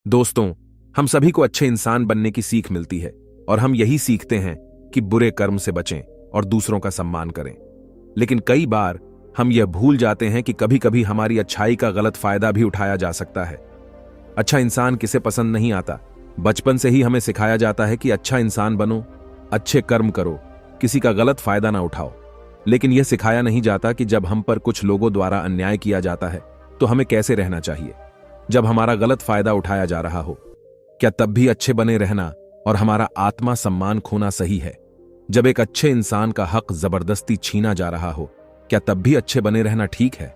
दोस्तों, हम सभी को अच्छे इंसान बनने की सीख मिलती है और हम यही सीखते हैं कि बुरे कर्म से बचें और दूसरों का सम्मान करें। लेकिन कई बार हम यह भूल जाते हैं कि कभी कभी हमारी अच्छाई का गलत फायदा भी उठाया जा सकता है। अच्छा इंसान किसे पसंद नहीं आता। बचपन से ही हमें सिखाया जाता है कि अच्छा इंसान बनो, अच्छे कर्म करो, किसी का गलत फायदा ना उठाओ। लेकिन यह सिखाया नहीं जाता कि जब हम पर कुछ लोगों द्वारा अन्याय किया जाता है तो हमें कैसे रहना चाहिए। जब हमारा गलत फायदा उठाया जा रहा हो, क्या तब भी अच्छे बने रहना और हमारा आत्मा सम्मान खोना सही है? जब एक अच्छे इंसान का हक जबरदस्ती छीना जा रहा हो, क्या तब भी अच्छे बने रहना ठीक है?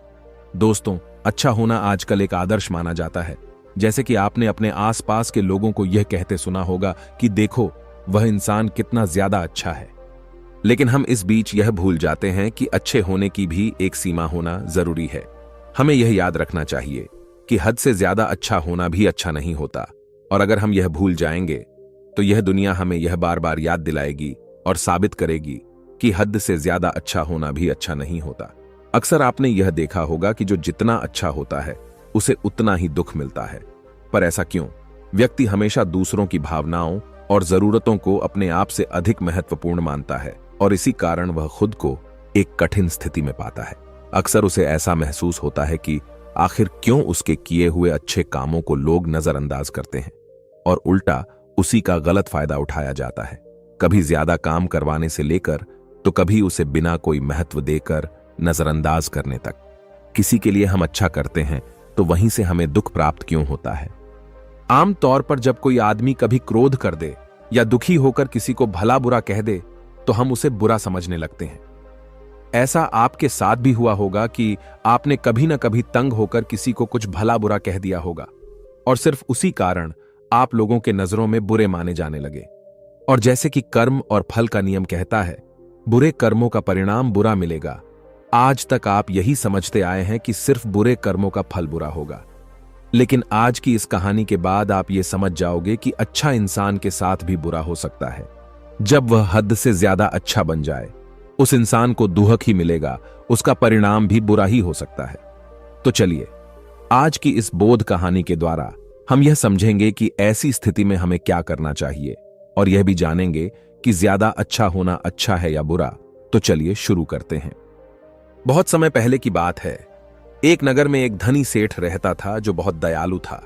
दोस्तों, अच्छा होना आजकल एक आदर्श माना जाता है। जैसे कि आपने अपने आसपास के लोगों को यह कहते सुना होगा कि देखो वह इंसान कितना ज्यादा अच्छा है। लेकिन हम इस बीच यह भूल जाते हैं कि अच्छे होने की भी एक सीमा होना जरूरी है। हमें यह याद रखना चाहिए कि हद से ज्यादा अच्छा होना भी अच्छा नहीं होता। और अगर हम यह भूल जाएंगे तो यह दुनिया हमें यह बार बार याद दिलाएगी और साबित करेगी कि हद से ज्यादा अच्छा होना भी अच्छा नहीं होता। अक्सर आपने यह देखा होगा कि जो जितना अच्छा होता है उसे उतना ही दुख मिलता है। पर ऐसा क्यों? व्यक्ति हमेशा दूसरों की भावनाओं और जरूरतों को अपने आप से अधिक महत्वपूर्ण मानता है और इसी कारण वह खुद को एक कठिन स्थिति में पाता है। अक्सर उसे ऐसा महसूस होता है कि आखिर क्यों उसके किए हुए अच्छे कामों को लोग नजरअंदाज करते हैं और उल्टा उसी का गलत फायदा उठाया जाता है। कभी ज्यादा काम करवाने से लेकर तो कभी उसे बिना कोई महत्व देकर नजरअंदाज करने तक। किसी के लिए हम अच्छा करते हैं तो वहीं से हमें दुख प्राप्त क्यों होता है? आम तौर पर जब कोई आदमी कभी क्रोध कर दे या दुखी होकर किसी को भला बुरा कह दे तो हम उसे बुरा समझने लगते हैं। ऐसा आपके साथ भी हुआ होगा कि आपने कभी ना कभी तंग होकर किसी को कुछ भला बुरा कह दिया होगा और सिर्फ उसी कारण आप लोगों के नजरों में बुरे माने जाने लगे। और जैसे कि कर्म और फल का नियम कहता है, बुरे कर्मों का परिणाम बुरा मिलेगा। आज तक आप यही समझते आए हैं कि सिर्फ बुरे कर्मों का फल बुरा होगा। लेकिन आज की इस कहानी के बाद आप ये समझ जाओगे कि अच्छा इंसान के साथ भी बुरा हो सकता है। जब वह हद से ज्यादा अच्छा बन जाए, उस इंसान को दुहक ही मिलेगा, उसका परिणाम भी बुरा ही हो सकता है। तो चलिए, आज की इस बोध कहानी के द्वारा हम यह समझेंगे कि ऐसी स्थिति में हमें क्या करना चाहिए और यह भी जानेंगे कि ज्यादा अच्छा होना अच्छा है या बुरा। तो चलिए शुरू करते हैं। बहुत समय पहले की बात है। एक नगर में एक धनी सेठ रहता था जो बहुत दयालु था।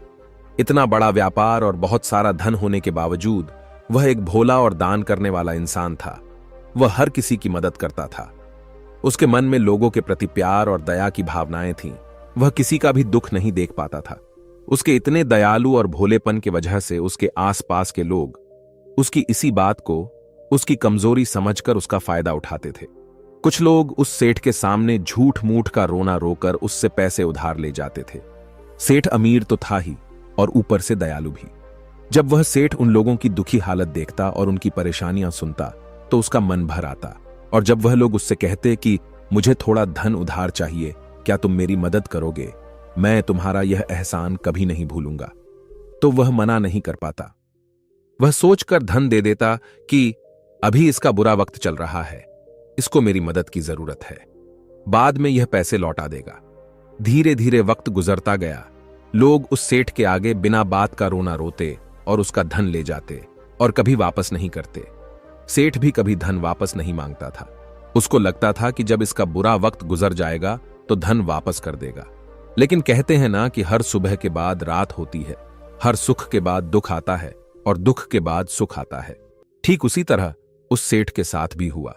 इतना बड़ा व्यापार और बहुत सारा धन होने के बावजूद वह एक भोला और दान करने वाला इंसान था। वह हर किसी की मदद करता था। उसके मन में लोगों के प्रति प्यार और दया की भावनाएं थीं। वह किसी का भी दुख नहीं देख पाता था। उसके इतने दयालु और भोलेपन की वजह से उसके आसपास के लोग उसकी इसी बात को उसकी कमजोरी समझकर उसका फायदा उठाते थे। कुछ लोग उस सेठ के सामने झूठ मूठ का रोना रोकर उससे पैसे उधार ले जाते थे। सेठ अमीर तो था ही और ऊपर से दयालु भी। जब वह सेठ उन लोगों की दुखी हालत देखता और उनकी परेशानियां सुनता तो उसका मन भर आता। और जब वह लोग उससे कहते कि मुझे थोड़ा धन उधार चाहिए, क्या तुम मेरी मदद करोगे? मैं तुम्हारा यह एहसान कभी नहीं भूलूंगा, तो वह मना नहीं कर पाता। वह सोचकर धन दे देता कि अभी इसका बुरा वक्त चल रहा है, इसको मेरी मदद की जरूरत है, बाद में यह पैसे लौटा देगा। धीरे धीरे वक्त गुजरता गया। लोग उस सेठ के आगे बिना बात का रोना रोते और उसका धन ले जाते और कभी वापस नहीं करते। सेठ भी कभी धन वापस नहीं मांगता था। उसको लगता था कि जब इसका बुरा वक्त गुजर जाएगा तो धन वापस कर देगा। लेकिन कहते हैं ना कि हर सुबह के बाद रात होती है, हर सुख के बाद दुख आता है और दुख के बाद सुख आता है। ठीक उसी तरह उस सेठ के साथ भी हुआ।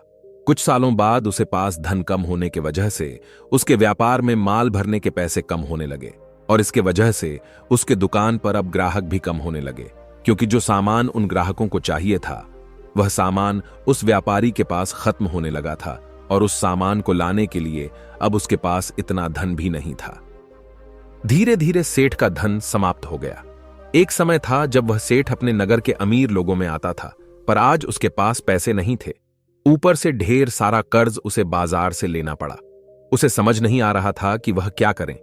कुछ सालों बाद उसे पास धन कम होने की वजह से उसके व्यापार में माल भरने के पैसे कम होने लगे और इसके वजह से उसके दुकान पर अब ग्राहक भी कम होने लगे, क्योंकि जो सामान उन ग्राहकों को चाहिए था वह सामान उस व्यापारी के पास खत्म होने लगा था और उस सामान को लाने के लिए अब उसके पास इतना धन भी नहीं था। धीरे धीरे सेठ का धन समाप्त हो गया। एक समय था जब वह सेठ अपने नगर के अमीर लोगों में आता था, पर आज उसके पास पैसे नहीं थे। ऊपर से ढेर सारा कर्ज उसे बाजार से लेना पड़ा। उसे समझ नहीं आ रहा था कि वह क्या करे।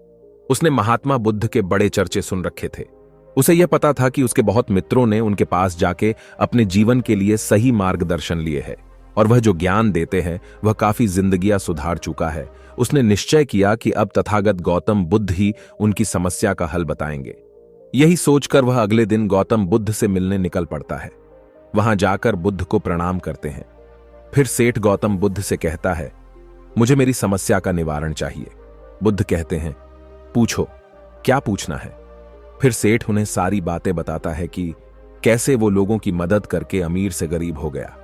उसने महात्मा बुद्ध के बड़े चर्चे सुन रखे थे। उसे यह पता था कि उसके बहुत मित्रों ने उनके पास जाके अपने जीवन के लिए सही मार्गदर्शन लिए है और वह जो ज्ञान देते हैं वह काफी जिंदगियां सुधार चुका है। उसने निश्चय किया कि अब तथागत गौतम बुद्ध ही उनकी समस्या का हल बताएंगे। यही सोचकर वह अगले दिन गौतम बुद्ध से मिलने निकल पड़ता है। वहां जाकर बुद्ध को प्रणाम करते हैं। फिर सेठ गौतम बुद्ध से कहता है, मुझे मेरी समस्या का निवारण चाहिए। बुद्ध कहते हैं, पूछो, क्या पूछना है? फिर सेठ उन्हें सारी बातें बताता है कि कैसे वो लोगों की मदद करके अमीर से गरीब हो गया,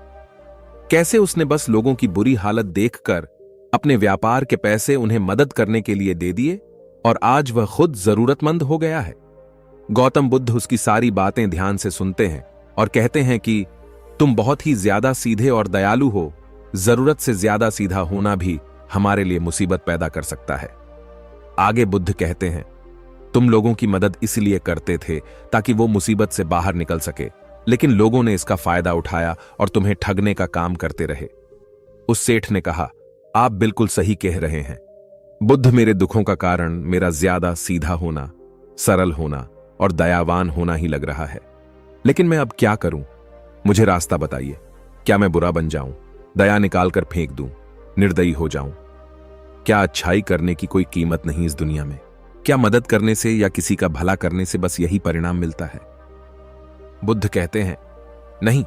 कैसे उसने बस लोगों की बुरी हालत देखकर अपने व्यापार के पैसे उन्हें मदद करने के लिए दे दिए और आज वह खुद जरूरतमंद हो गया है। गौतम बुद्ध उसकी सारी बातें ध्यान से सुनते हैं और कहते हैं कि तुम बहुत ही ज्यादा सीधे और दयालु हो। जरूरत से ज्यादा सीधा होना भी हमारे लिए मुसीबत पैदा कर सकता है। आगे बुद्ध कहते हैं, तुम लोगों की मदद इसलिए करते थे ताकि वो मुसीबत से बाहर निकल सके, लेकिन लोगों ने इसका फायदा उठाया और तुम्हें ठगने का काम करते रहे। उस सेठ ने कहा, आप बिल्कुल सही कह रहे हैं। बुद्ध, मेरे दुखों का कारण मेरा ज्यादा सीधा होना, सरल होना और दयावान होना ही लग रहा है। लेकिन मैं अब क्या करूं? मुझे रास्ता बताइए। क्या मैं बुरा बन जाऊं, दया निकालकर फेंक दूं, निर्दयी हो जाऊं? क्या अच्छाई करने की कोई कीमत नहीं इस दुनिया में? क्या मदद करने से या किसी का भला करने से बस यही परिणाम मिलता है? बुद्ध कहते हैं, नहीं,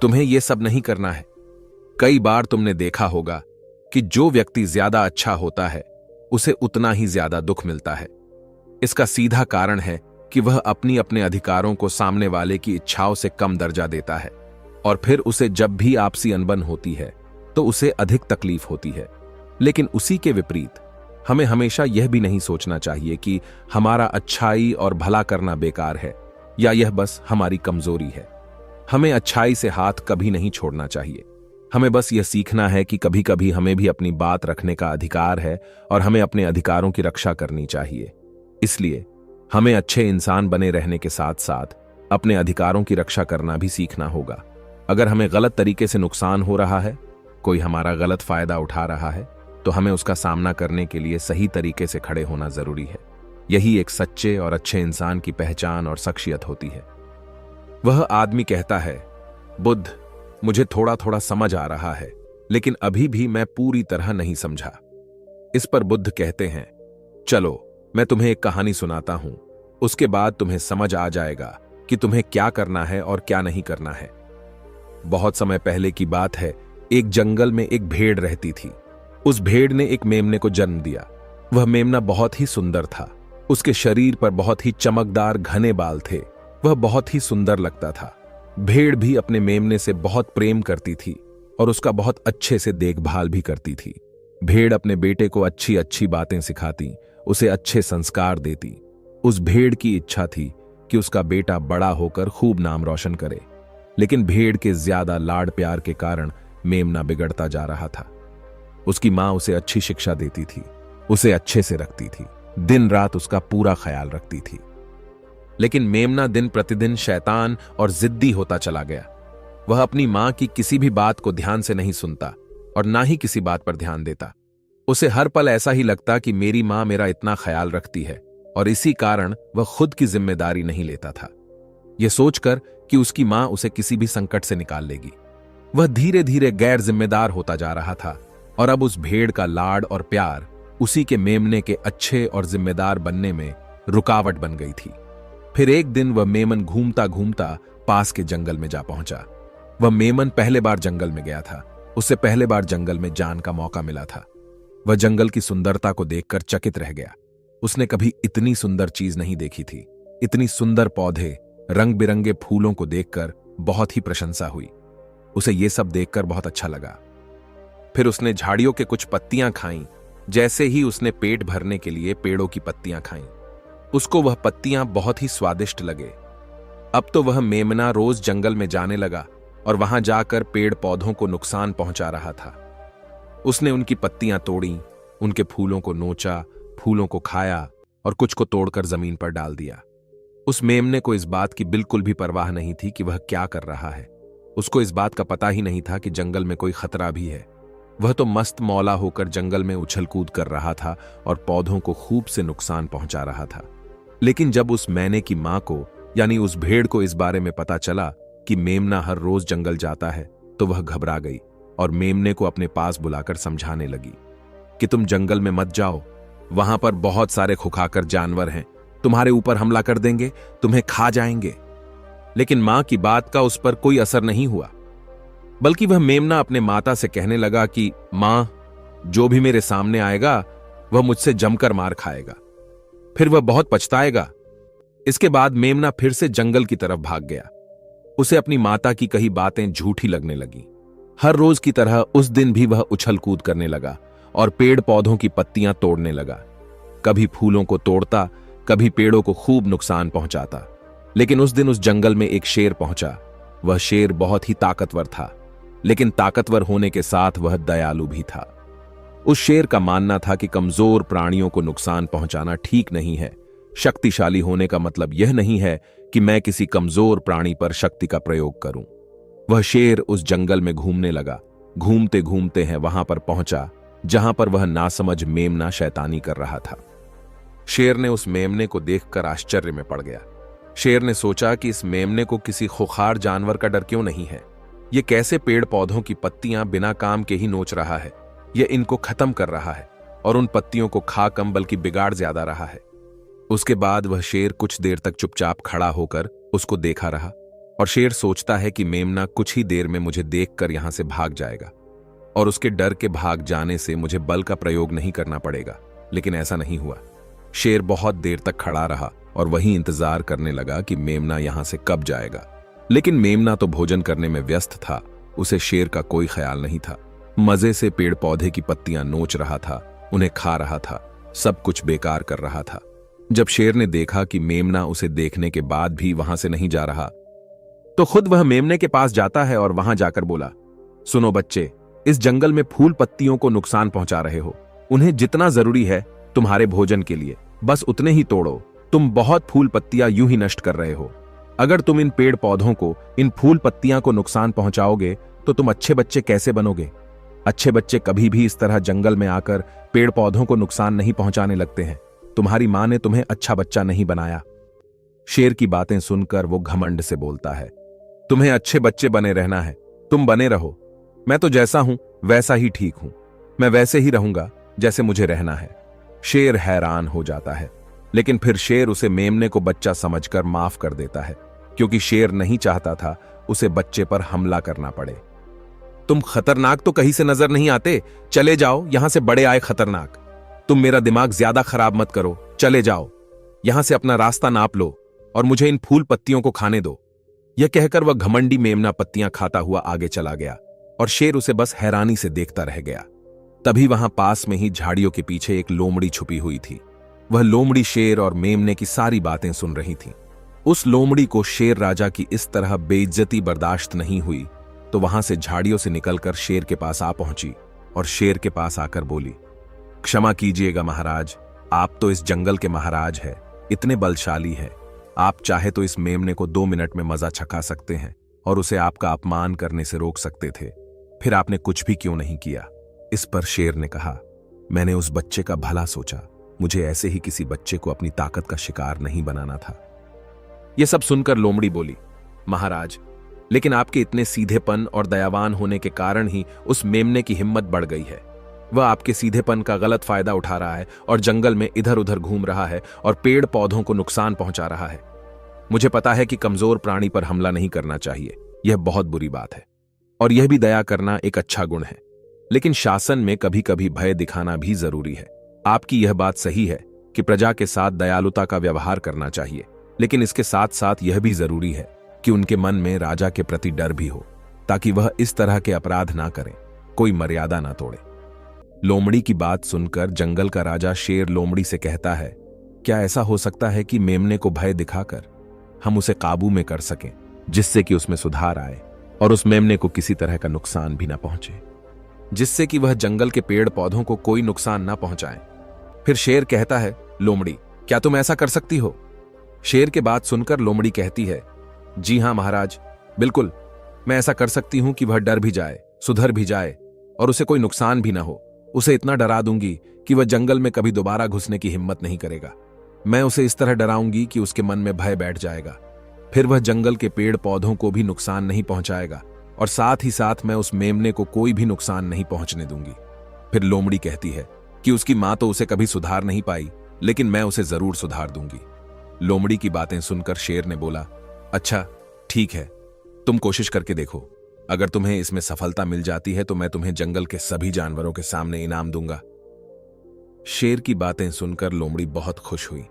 तुम्हें यह सब नहीं करना है। कई बार तुमने देखा होगा कि जो व्यक्ति ज्यादा अच्छा होता है उसे उतना ही ज्यादा दुख मिलता है। इसका सीधा कारण है कि वह अपने अधिकारों को सामने वाले की इच्छाओं से कम दर्जा देता है और फिर उसे जब भी आपसी अनबन होती है तो उसे अधिक तकलीफ होती है। लेकिन उसी के विपरीत हमें हमेशा यह भी नहीं सोचना चाहिए कि हमारा अच्छाई और भला करना बेकार है या यह बस हमारी कमजोरी है। हमें अच्छाई से हाथ कभी नहीं छोड़ना चाहिए। हमें बस यह सीखना है कि कभी कभी हमें भी अपनी बात रखने का अधिकार है और हमें अपने अधिकारों की रक्षा करनी चाहिए। इसलिए हमें अच्छे इंसान बने रहने के साथ साथ अपने अधिकारों की रक्षा करना भी सीखना होगा। अगर हमें गलत तरीके से नुकसान हो रहा है, कोई हमारा गलत फायदा उठा रहा है, तो हमें उसका सामना करने के लिए सही तरीके से खड़े होना जरूरी है। यही एक सच्चे और अच्छे इंसान की पहचान और शख्सियत होती है। वह आदमी कहता है, बुद्ध, मुझे थोड़ा थोड़ा समझ आ रहा है, लेकिन अभी भी मैं पूरी तरह नहीं समझा। इस पर बुद्ध कहते हैं, चलो मैं तुम्हें एक कहानी सुनाता हूं, उसके बाद तुम्हें समझ आ जाएगा कि तुम्हें क्या करना है और क्या नहीं करना है। बहुत समय पहले की बात है, एक जंगल में एक भेड़ रहती थी। उस भेड़ ने एक मेमने को जन्म दिया। वह मेमना बहुत ही सुंदर था। उसके शरीर पर बहुत ही चमकदार घने बाल थे। वह बहुत ही सुंदर लगता था। भेड़ भी अपने मेमने से बहुत प्रेम करती थी और उसका बहुत अच्छे से देखभाल भी करती थी। भेड़ अपने बेटे को अच्छी अच्छी बातें सिखाती, उसे अच्छे संस्कार देती। उस भेड़ की इच्छा थी कि उसका बेटा बड़ा होकर खूब नाम रोशन करे, लेकिन भेड़ के ज्यादा लाड प्यार के कारण मेमना बिगड़ता जा रहा था। उसकी मां उसे अच्छी शिक्षा देती थी, उसे अच्छे से रखती थी, दिन रात उसका पूरा ख्याल रखती थी। लेकिन मेमना दिन प्रतिदिन शैतान और जिद्दी होता चला गया। वह अपनी मां की किसी भी बात को ध्यान से नहीं सुनता और ना ही किसी बात पर ध्यान देता। उसे हर पल ऐसा ही लगता कि मेरी मां मेरा इतना ख्याल रखती है और इसी कारण वह खुद की जिम्मेदारी नहीं लेता था, यह सोचकर कि उसकी मां उसे किसी भी संकट से निकाल लेगी। वह धीरे धीरे गैर जिम्मेदार होता जा रहा था और अब उस भेड़ का लाड और प्यार उसी के मेमने के अच्छे और जिम्मेदार बनने में रुकावट बन गई थी। फिर एक दिन वह मेमन घूमता घूमता पास के जंगल में जा पहुंचा। वह मेमन पहले बार जंगल में गया था। उसे पहले बार जंगल में जाने का मौका मिला था। वह जंगल की सुंदरता को देखकर चकित रह गया। उसने कभी इतनी सुंदर चीज नहीं देखी थी। इतनी सुंदर पौधे, रंग बिरंगे फूलों को देखकर बहुत ही प्रशंसा हुई। उसे यह सब देखकर बहुत अच्छा लगा। फिर उसने झाड़ियों के कुछ पत्तियां खाईं। जैसे ही उसने पेट भरने के लिए पेड़ों की पत्तियां खाईं, उसको वह पत्तियां बहुत ही स्वादिष्ट लगे। अब तो वह मेमना रोज जंगल में जाने लगा और वहां जाकर पेड़ पौधों को नुकसान पहुंचा रहा था। उसने उनकी पत्तियां तोड़ी, उनके फूलों को नोचा, फूलों को खाया और कुछ को तोड़कर जमीन पर डाल दिया। उस मेमने को इस बात की बिल्कुल भी परवाह नहीं थी कि वह क्या कर रहा है। उसको इस बात का पता ही नहीं था कि जंगल में कोई खतरा भी है। वह तो मस्त मौला होकर जंगल में उछल कूद कर रहा था और पौधों को खूब से नुकसान पहुंचा रहा था। लेकिन जब उस मैने की मां को, यानी उस भेड़ को, इस बारे में पता चला कि मेमना हर रोज जंगल जाता है, तो वह घबरा गई और मेमने को अपने पास बुलाकर समझाने लगी कि तुम जंगल में मत जाओ, वहां पर बहुत सारे खुखाकर जानवर हैं तुम्हारे ऊपर हमला कर देंगे, तुम्हें खा जाएंगे। लेकिन मां की बात का उस पर कोई असर नहीं हुआ, बल्कि वह मेमना अपने माता से कहने लगा कि मां, जो भी मेरे सामने आएगा वह मुझसे जमकर मार खाएगा, फिर वह बहुत पछताएगा। इसके बाद मेमना फिर से जंगल की तरफ भाग गया। उसे अपनी माता की कही बातें झूठी लगने लगी। हर रोज की तरह उस दिन भी वह उछल कूद करने लगा और पेड़ पौधों की पत्तियां तोड़ने लगा। कभी फूलों को तोड़ता, कभी पेड़ों को खूब नुकसान पहुंचाता। लेकिन उस दिन उस जंगल में एक शेर पहुंचा। वह शेर बहुत ही ताकतवर था, लेकिन ताकतवर होने के साथ वह दयालु भी था। उस शेर का मानना था कि कमजोर प्राणियों को नुकसान पहुंचाना ठीक नहीं है। शक्तिशाली होने का मतलब यह नहीं है कि मैं किसी कमजोर प्राणी पर शक्ति का प्रयोग करूं। वह शेर उस जंगल में घूमने लगा। घूमते घूमते है वहां पर पहुंचा जहां पर वह नासमझ मेमना शैतानी कर रहा था। शेर ने उस मेमने को देखकर आश्चर्य में पड़ गया। शेर ने सोचा कि इस मेमने को किसी खुखार जानवर का डर क्यों नहीं है। ये कैसे पेड़ पौधों की पत्तियां बिना काम के ही नोच रहा है। यह इनको खत्म कर रहा है और उन पत्तियों को खा कम बल्कि बिगाड़ ज्यादा रहा है। उसके बाद वह शेर कुछ देर तक चुपचाप खड़ा होकर उसको देखा रहा। और शेर सोचता है कि मेमना कुछ ही देर में मुझे देखकर यहां से भाग जाएगा और उसके डर के भाग जाने से मुझे बल का प्रयोग नहीं करना पड़ेगा। लेकिन ऐसा नहीं हुआ। शेर बहुत देर तक खड़ा रहा और वहीं इंतजार करने लगा कि मेमना यहां से कब जाएगा। लेकिन मेमना तो भोजन करने में व्यस्त था। उसे शेर का कोई ख्याल नहीं था। मजे से पेड़ पौधे की पत्तियां नोच रहा था, उन्हें खा रहा था, सब कुछ बेकार कर रहा था। जब शेर ने देखा कि मेमना उसे देखने के बाद भी वहां से नहीं जा रहा, तो खुद वह मेमने के पास जाता है और वहां जाकर बोला, सुनो बच्चे, इस जंगल में फूल पत्तियों को नुकसान पहुंचा रहे हो। उन्हें जितना जरूरी है तुम्हारे भोजन के लिए, बस उतने ही तोड़ो। तुम बहुत फूल पत्तियां यूं ही नष्ट कर रहे हो। अगर तुम इन पेड़ पौधों को, इन फूल पत्तियां को नुकसान पहुंचाओगे तो तुम अच्छे बच्चे कैसे बनोगे? अच्छे बच्चे कभी भी इस तरह जंगल में आकर पेड़ पौधों को नुकसान नहीं पहुंचाने लगते हैं। तुम्हारी मां ने तुम्हें अच्छा बच्चा नहीं बनाया। शेर की बातें सुनकर वो घमंड से बोलता है, तुम्हें अच्छे बच्चे बने रहना है, तुम बने रहो। मैं तो जैसा हूं वैसा ही ठीक हूं। मैं वैसे ही रहूंगा जैसे मुझे रहना है। शेर हैरान हो जाता है, लेकिन फिर शेर उसे मेमने को बच्चा समझकर माफ कर देता है, क्योंकि शेर नहीं चाहता था उसे बच्चे पर हमला करना पड़े। तुम खतरनाक तो कहीं से नजर नहीं आते, चले जाओ, यहां से बड़े आए खतरनाक। तुम मेरा दिमाग ज्यादा खराब मत करो, चले जाओ, यहां से अपना रास्ता नाप लो और मुझे इन फूल पत्तियों को खाने दो। यह कहकर वह घमंडी मेमना पत्तियां खाता हुआ आगे चला गया और शेर उसे बस हैरानी से देखता रह गया। तभी वहां पास में ही झाड़ियों के पीछे एक लोमड़ी छुपी हुई थी। वह लोमड़ी शेर और मेमने की सारी बातें सुन रही थी। उस लोमड़ी को शेर राजा की इस तरह बेइज्जती बर्दाश्त नहीं हुई, तो वहां से झाड़ियों से निकलकर शेर के पास आ पहुंची और शेर के पास आकर बोली, क्षमा कीजिएगा महाराज, आप तो इस जंगल के महाराज हैं, इतने बलशाली हैं। आप चाहे तो इस मेमने को 2 मिनट में मजा छका सकते हैं और उसे आपका अपमान करने से रोक सकते थे, फिर आपने कुछ भी क्यों नहीं किया? इस पर शेर ने कहा, मैंने उस बच्चे का भला सोचा, मुझे ऐसे ही किसी बच्चे को अपनी ताकत का शिकार नहीं बनाना था। यह सब सुनकर लोमड़ी बोली, महाराज, लेकिन आपके इतने सीधेपन और दयावान होने के कारण ही उस मेमने की हिम्मत बढ़ गई है। वह आपके सीधेपन का गलत फायदा उठा रहा है और जंगल में इधर उधर घूम रहा है और पेड़ पौधों को नुकसान पहुंचा रहा है। मुझे पता है कि कमजोर प्राणी पर हमला नहीं करना चाहिए, यह बहुत बुरी बात है, और यह भी दया करना एक अच्छा गुण है। लेकिन शासन में कभी कभी भय दिखाना भी जरूरी है। आपकी यह बात सही है कि प्रजा के साथ दयालुता का व्यवहार करना चाहिए, लेकिन इसके साथ साथ यह भी जरूरी है कि उनके मन में राजा के प्रति डर भी हो, ताकि वह इस तरह के अपराध ना करें, कोई मर्यादा ना तोड़े। लोमड़ी की बात सुनकर जंगल का राजा शेर लोमड़ी से कहता है, क्या ऐसा हो सकता है कि मेमने को भय दिखाकर हम उसे काबू में कर सकें, जिससे कि उसमें सुधार आए और उस मेमने को किसी तरह का नुकसान भी ना पहुंचे, जिससे कि वह जंगल के पेड़ पौधों को कोई नुकसान ना पहुंचाए? फिर शेर कहता है, लोमड़ी, क्या तुम ऐसा कर सकती हो? शेर के बात सुनकर लोमड़ी कहती है, जी हां महाराज, बिल्कुल, मैं ऐसा कर सकती हूं कि वह डर भी जाए, सुधर भी जाए और उसे कोई नुकसान भी ना हो। उसे इतना डरा दूंगी कि वह जंगल में कभी दोबारा घुसने की हिम्मत नहीं करेगा। मैं उसे इस तरह डराऊंगी कि उसके मन में भय बैठ जाएगा। फिर वह जंगल के पेड़ पौधों को भी नुकसान नहीं पहुंचाएगा और साथ ही साथ मैं उस मेमने को कोई भी नुकसान नहीं पहुंचने दूंगी। फिर लोमड़ी कहती है कि उसकी मां तो उसे कभी सुधार नहीं पाई, लेकिन मैं उसे जरूर सुधार दूंगी। लोमड़ी की बातें सुनकर शेर ने बोला, अच्छा ठीक है, तुम कोशिश करके देखो। अगर तुम्हें इसमें सफलता मिल जाती है तो मैं तुम्हें जंगल के सभी जानवरों के सामने इनाम दूंगा। शेर की बातें सुनकर लोमड़ी बहुत खुश हुई।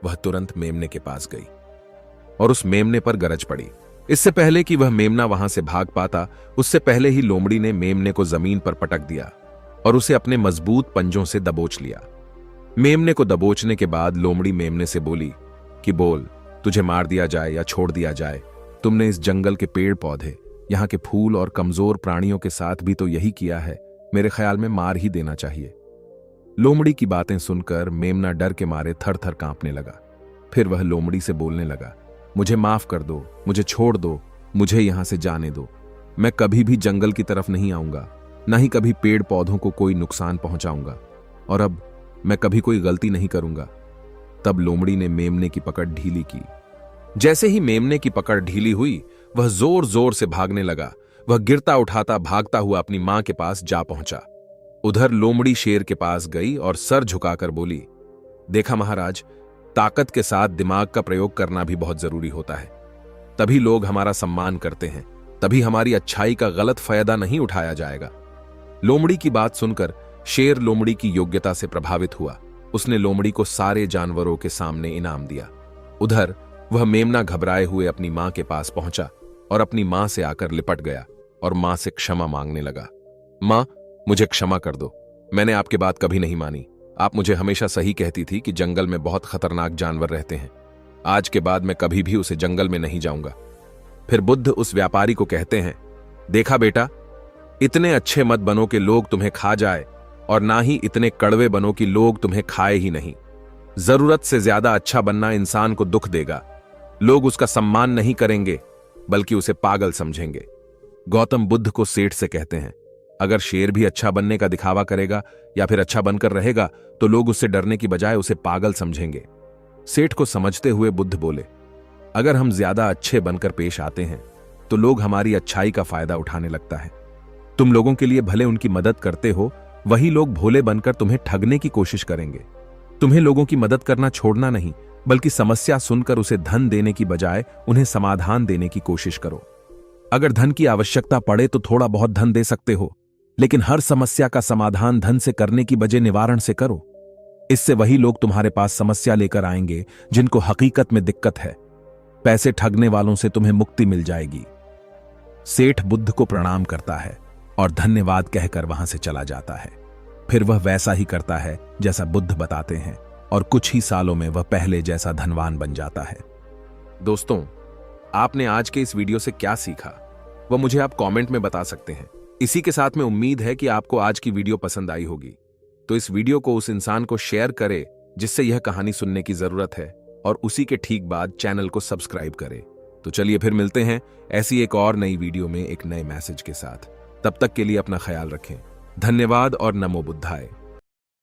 वह तुरंत मेमने के पास गई और उस मेमने पर गरज पड़ी। इससे पहले कि वह मेमना वहां से भाग पाता, उससे पहले ही लोमड़ी ने मेमने को जमीन पर पटक दिया और उसे अपने मजबूत पंजों से दबोच लिया। मेमने को दबोचने के बाद लोमड़ी मेमने से बोली कि बोल, तुझे मार दिया जाए या छोड़ दिया जाए। तुमने इस जंगल के पेड़ पौधे, यहाँ के फूल और कमजोर प्राणियों के साथ भी तो यही किया है। मेरे ख्याल में मार ही देना चाहिए। लोमड़ी की बातें सुनकर मेमना डर के मारे थर थर कांपने लगा। फिर वह लोमड़ी से बोलने लगा, मुझे माफ कर दो, मुझे छोड़ दो, मुझे यहां से जाने दो। मैं कभी भी जंगल की तरफ नहीं आऊंगा, ना ही कभी पेड़ पौधों को कोई नुकसान पहुंचाऊंगा, और अब मैं कभी कोई गलती नहीं करूंगा। तब लोमड़ी ने मेमने की पकड़ ढीली की। जैसे ही मेमने की पकड़ ढीली हुई, वह जोर जोर से भागने लगा। वह गिरता उठाता भागता हुआ अपनी मां के पास जा पहुंचा। उधर लोमड़ी शेर के पास गई और सर झुकाकर बोली, देखा महाराज, ताकत के साथ दिमाग का प्रयोग करना भी बहुत जरूरी होता है। तभी लोग हमारा सम्मान करते हैं, तभी हमारी अच्छाई का गलत फायदा नहीं उठाया जाएगा। लोमड़ी की बात सुनकर शेर लोमड़ी की योग्यता से प्रभावित हुआ। उसने लोमड़ी को सारे जानवरों के सामने इनाम दिया। उधर वह मेमना घबराए हुए अपनी मां के पास पहुंचा और अपनी मां से आकर लिपट गया और मां से क्षमा मांगने लगा। मां, मुझे क्षमा कर दो, मैंने आपकी बात कभी नहीं मानी। आप मुझे हमेशा सही कहती थी कि जंगल में बहुत खतरनाक जानवर रहते हैं। आज के बाद मैं कभी भी उसे जंगल में नहीं जाऊंगा। फिर बुद्ध उस व्यापारी को कहते हैं, देखा बेटा, इतने अच्छे मत बनो कि लोग तुम्हें खा जाए, और ना ही इतने कड़वे बनो कि लोग तुम्हें खाए ही नहीं। जरूरत से ज्यादा अच्छा बनना इंसान को दुख देगा। लोग उसका सम्मान नहीं करेंगे, बल्कि उसे पागल समझेंगे। गौतम बुद्ध को सेठ से कहते हैं, अगर शेर भी अच्छा बनने का दिखावा करेगा या फिर अच्छा बनकर रहेगा तो लोग उससे डरने की बजाय उसे पागल समझेंगे। सेठ को समझते हुए बुद्ध बोले, अगर हम ज्यादा अच्छे बनकर पेश आते हैं तो लोग हमारी अच्छाई का फायदा उठाने लगता है। तुम लोगों के लिए भले उनकी मदद करते हो, वही लोग भोले बनकर तुम्हें ठगने की कोशिश करेंगे। तुम्हें लोगों की मदद करना छोड़ना नहीं, बल्कि समस्या सुनकर उसे धन देने की बजाय उन्हें समाधान देने की कोशिश करो। अगर धन की आवश्यकता पड़े तो थोड़ा बहुत धन दे सकते हो, लेकिन हर समस्या का समाधान धन से करने की बजाय निवारण से करो। इससे वही लोग तुम्हारे पास समस्या लेकर आएंगे जिनको हकीकत में दिक्कत है। पैसे ठगने वालों से तुम्हें मुक्ति मिल जाएगी। सेठ बुद्ध को प्रणाम करता है और धन्यवाद कहकर वहां से चला जाता है। फिर वह वैसा ही करता है जैसा बुद्ध बताते हैं, और कुछ ही सालों में वह पहले जैसा धनवान बन जाता है। दोस्तों, आपने आज के इस वीडियो से क्या सीखा, वह मुझे आप कमेंट में बता सकते हैं। इसी के साथ में उम्मीद है कि आपको आज की वीडियो पसंद आई होगी। तो इस वीडियो को उस इंसान को शेयर करें जिससे यह कहानी सुनने की जरूरत है, और उसी के ठीक बाद चैनल को सब्सक्राइब करें। तो चलिए फिर मिलते हैं ऐसी एक और नई वीडियो में एक नए मैसेज के साथ। तब तक के लिए अपना ख्याल रखें। धन्यवाद और नमो बुद्धाय।